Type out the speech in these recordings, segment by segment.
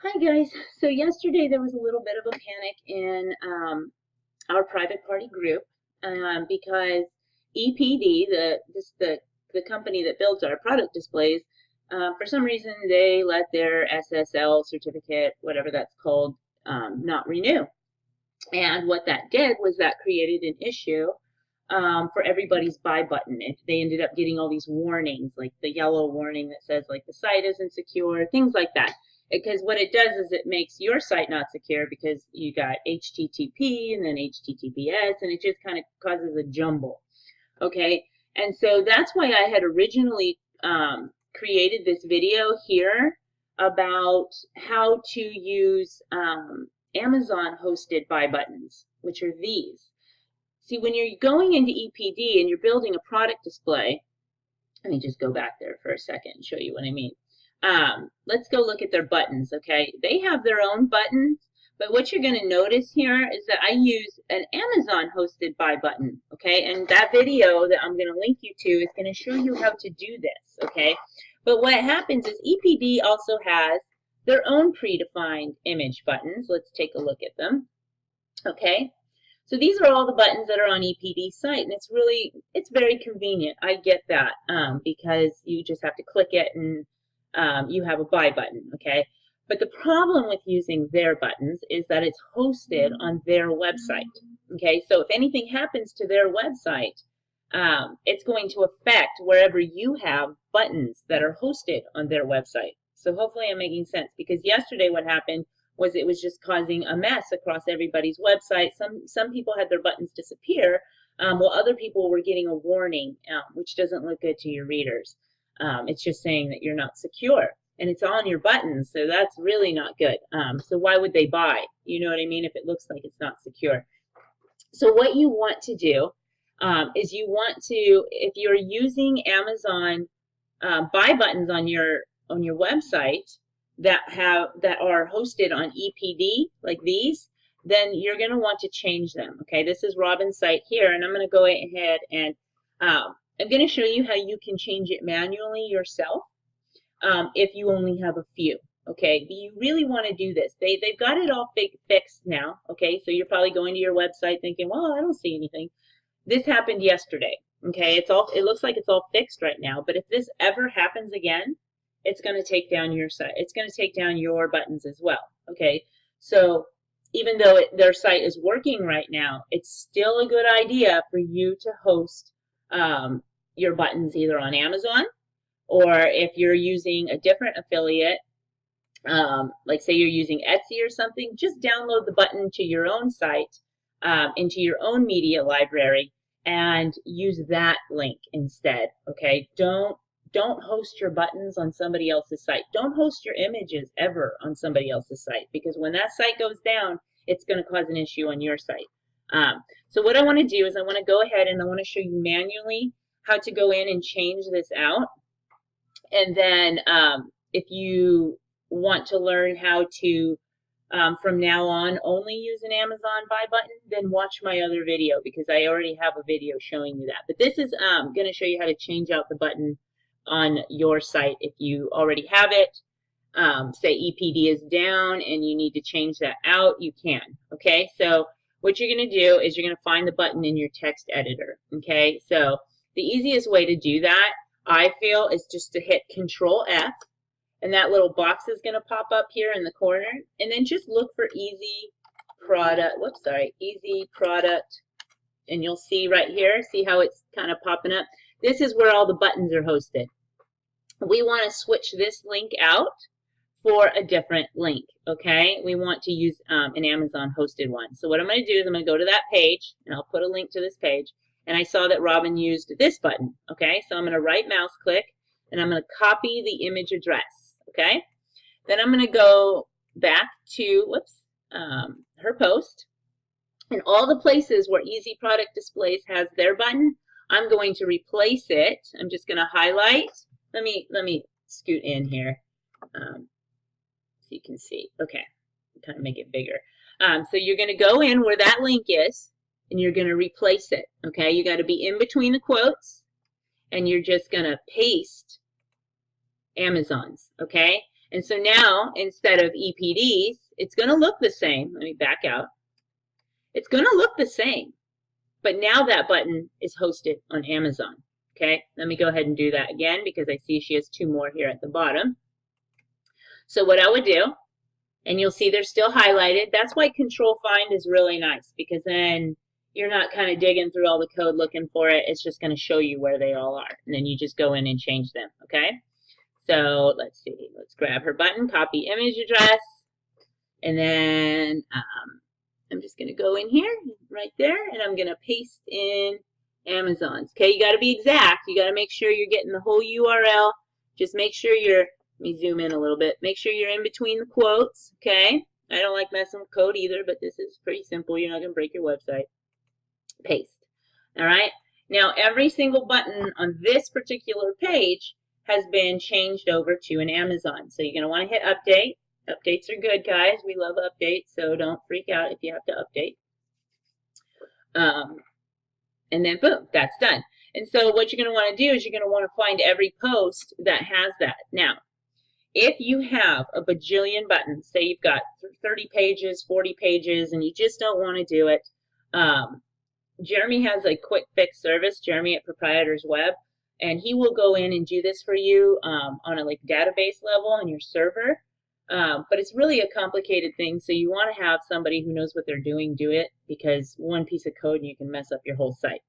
Hi guys. So yesterday there was a little bit of a panic in our private party group because EPD, the company that builds our product displays, for some reason they let their SSL certificate, whatever that's called, not renew. And what that did was that created an issue for everybody's buy button. They ended up getting all these warnings, like the yellow warning that says like the site isn't secure, things like that. Because what it does is it makes your site not secure because you got HTTP and then HTTPS, and it just kind of causes a jumble. Okay, and so that's why I had originally created this video here about how to use Amazon hosted buy buttons, which are these. See, when you're going into EPD and you're building a product display, let me just go back there for a second and show you what I mean. Let's go look at their buttons, okay? They have their own buttons, but what you're going to notice here is that I use an Amazon hosted buy button, okay? And that video that I'm going to link you to is going to show you how to do this, okay? But what happens is EPD also has their own predefined image buttons. Let's take a look at them, okay? So these are all the buttons that are on EPD's site, and it's very convenient. I get that because you just have to click it and you have a buy button, okay? But the problem with using their buttons is that it's hosted on their website, okay? So if anything happens to their website, it's going to affect wherever you have buttons that are hosted on their website. So hopefully I'm making sense, because yesterday what happened was it was just causing a mess across everybody's website. Some people had their buttons disappear, while other people were getting a warning, which doesn't look good to your readers. It's just saying that you're not secure, and it's on your buttons, so that's really not good. So why would they buy? You know what I mean? If it looks like it's not secure. So what you want to do is you want to, if you're using Amazon buy buttons on your website that are hosted on EPD like these, then you're going to want to change them. Okay, this is Robin's site here, and I'm going to go ahead and I'm going to show you how you can change it manually yourself if you only have a few. Okay, but you really want to do this. They've got it all fixed now. Okay, so you're probably going to your website thinking, well, I don't see anything. This happened yesterday. Okay, it looks like it's all fixed right now, but if this ever happens again, it's going to take down your site. It's going to take down your buttons as well. Okay, so even though their site is working right now, it's still a good idea for you to host your buttons either on Amazon, or if you're using a different affiliate, like say you're using Etsy or something, just download the button to your own site, into your own media library, and use that link instead. Okay, don't host your buttons on somebody else's site. Don't host your images ever on somebody else's site, because when that site goes down, it's going to cause an issue on your site. So what I want to do is I want to go ahead and I want to show you manually how to go in and change this out. And then if you want to learn how to, from now on, only use an Amazon buy button, then watch my other video, because I already have a video showing you that. But this is going to show you how to change out the button on your site if you already have it. Say EPD is down and you need to change that out, you can. Okay, so what you're going to do is you're going to find the button in your text editor. Okay, so the easiest way to do that, I feel, is just to hit Control F, and that little box is going to pop up here in the corner, and then just look for Easy Product, Easy Product, and you'll see right here, see how it's kind of popping up? This is where all the buttons are hosted. We want to switch this link out for a different link, okay? We want to use an Amazon hosted one. So what I'm going to do is I'm going to go to that page, and I'll put a link to this page, and I saw that Robin used this button, okay? So I'm going to right mouse click, and I'm going to copy the image address, okay? Then I'm going to go back to, her post, and all the places where Easy Product Displays has their button, I'm going to replace it. I'm just going to highlight. Let me scoot in here so you can see. Okay, kind of make it bigger. So you're going to go in where that link is, and you're going to replace it. Okay, you got to be in between the quotes, and you're just going to paste Amazon's. Okay, And so now, instead of EPDs, it's going to look the same. Let me back out. It's going to look the same, but now that button is hosted on Amazon. Okay, let me go ahead and do that again because I see she has 2 more here at the bottom. So what I would do, and you'll see they're still highlighted. That's why Control Find is really nice, because then you're not kind of digging through all the code looking for it. It's just going to show you where they all are, and then you just go in and change them. Okay, so let's see. Let's grab her button, copy image address, and then I'm just going to go in here right there, and I'm going to paste in Amazon's. Okay, you got to be exact. You got to make sure you're getting the whole URL. Just make sure you're, let me zoom in a little bit. Make sure you're in between the quotes. Okay, I don't like messing with code either, but this is pretty simple. You're not going to break your website. Paste. All right, now every single button on this particular page has been changed over to an Amazon. So you're going to want to hit update. Updates are good, guys. We love updates, so don't freak out if you have to update. And then boom, that's done. And so what you're going to want to do is you're going to want to find every post that has that. Now, if you have a bajillion buttons, say you've got 30 pages, 40 pages, and you just don't want to do it, Jeremy has a quick fix service, Jeremy at Proprietors Web, and he will go in and do this for you on a database level on your server. But it's really a complicated thing, so you want to have somebody who knows what they're doing do it, because one piece of code and you can mess up your whole site.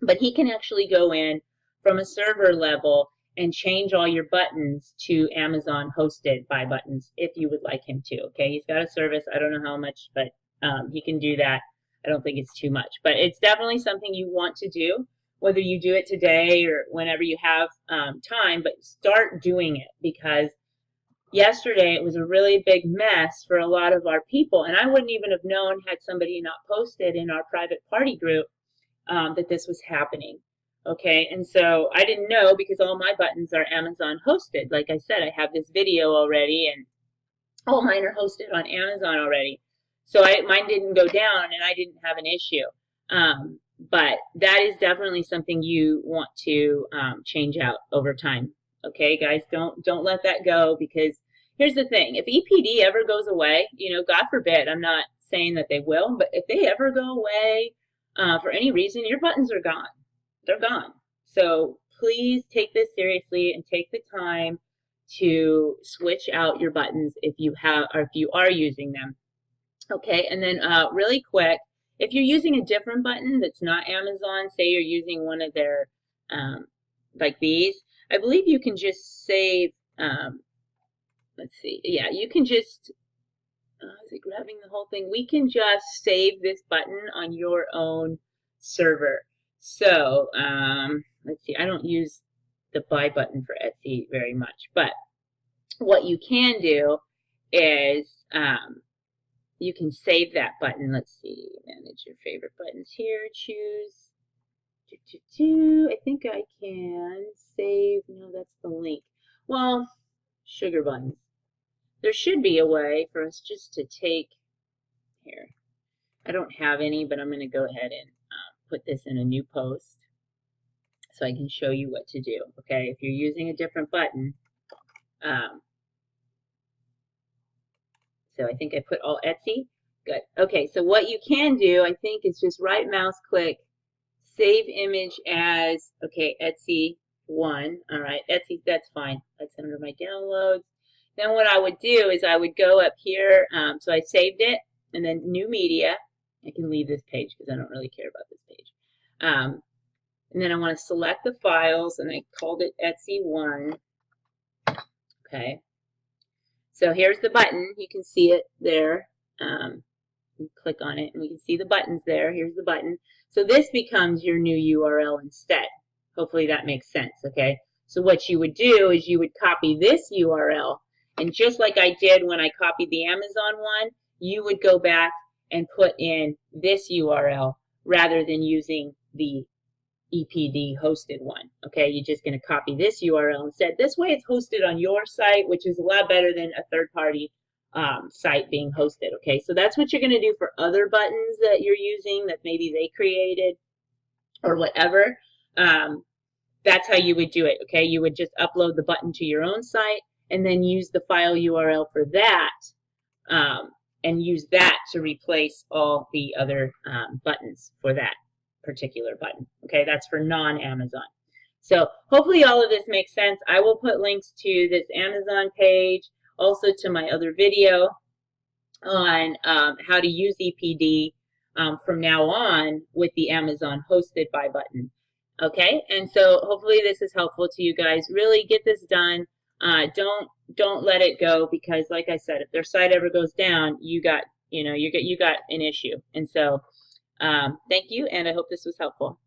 But he can actually go in from a server level and change all your buttons to Amazon hosted by buttons if you would like him to. Okay, he's got a service. I don't know how much, but he can do that. I don't think it's too much, but it's definitely something you want to do, whether you do it today or whenever you have time. But start doing it, because yesterday it was a really big mess for a lot of our people, and I wouldn't even have known had somebody not posted in our private party group that this was happening. Okay, and so I didn't know, because all my buttons are Amazon hosted. Like I said, I have this video already, and all mine are hosted on Amazon already. So mine didn't go down, and I didn't have an issue. But that is definitely something you want to change out over time. Okay, guys, don't let that go, because here's the thing. If EPD ever goes away, God forbid, I'm not saying that they will, but if they ever go away for any reason, your buttons are gone. They're gone. So please take this seriously and take the time to switch out your buttons if you have, or if you are using them. Okay, and then really quick, if you're using a different button that's not Amazon, say you're using one of their, like these, I believe you can just save, let's see, yeah, you can just, is it grabbing the whole thing? We can just save this button on your own server. So, let's see, I don't use the buy button for Etsy very much, but what you can do is, you can save that button. Let's see, manage your favorite buttons here, choose. I think I can save, no, that's the link. Well, sugar buttons. There should be a way for us just to take, here, I don't have any, but I'm going to go ahead and put this in a new post so I can show you what to do. Okay, if you're using a different button, so I think I put all Etsy. Good. Okay, so what you can do, I think, is just right mouse click, save image as, okay, Etsy 1. All right, Etsy, that's fine. That's under my downloads. Then what I would do is I would go up here, so I saved it, and then new media. I can leave this page because I don't really care about this page. And then I want to select the files, and I called it Etsy 1. Okay. So here's the button. You can see it there. Click on it, and we can see the buttons there. Here's the button. So this becomes your new URL instead. Hopefully that makes sense, okay? So what you would do is you would copy this URL, and just like I did when I copied the Amazon one, you would go back and put in this URL rather than using the EPD hosted one. Okay, you're just going to copy this URL instead. This way it's hosted on your site, which is a lot better than a third-party site being hosted. Okay, so that's what you're going to do for other buttons that you're using that maybe they created or whatever. That's how you would do it. Okay, you would just upload the button to your own site, and then use the file URL for that, and use that to replace all the other buttons for that particular button. Okay, that's for non-Amazon. So hopefully all of this makes sense. I will put links to this Amazon page, also to my other video on how to use EPD from now on with the Amazon Hosted By button. Okay, and so hopefully this is helpful to you guys. Really get this done. Don't let it go, because like I said, if their site ever goes down, you got an issue. And so thank you, and I hope this was helpful.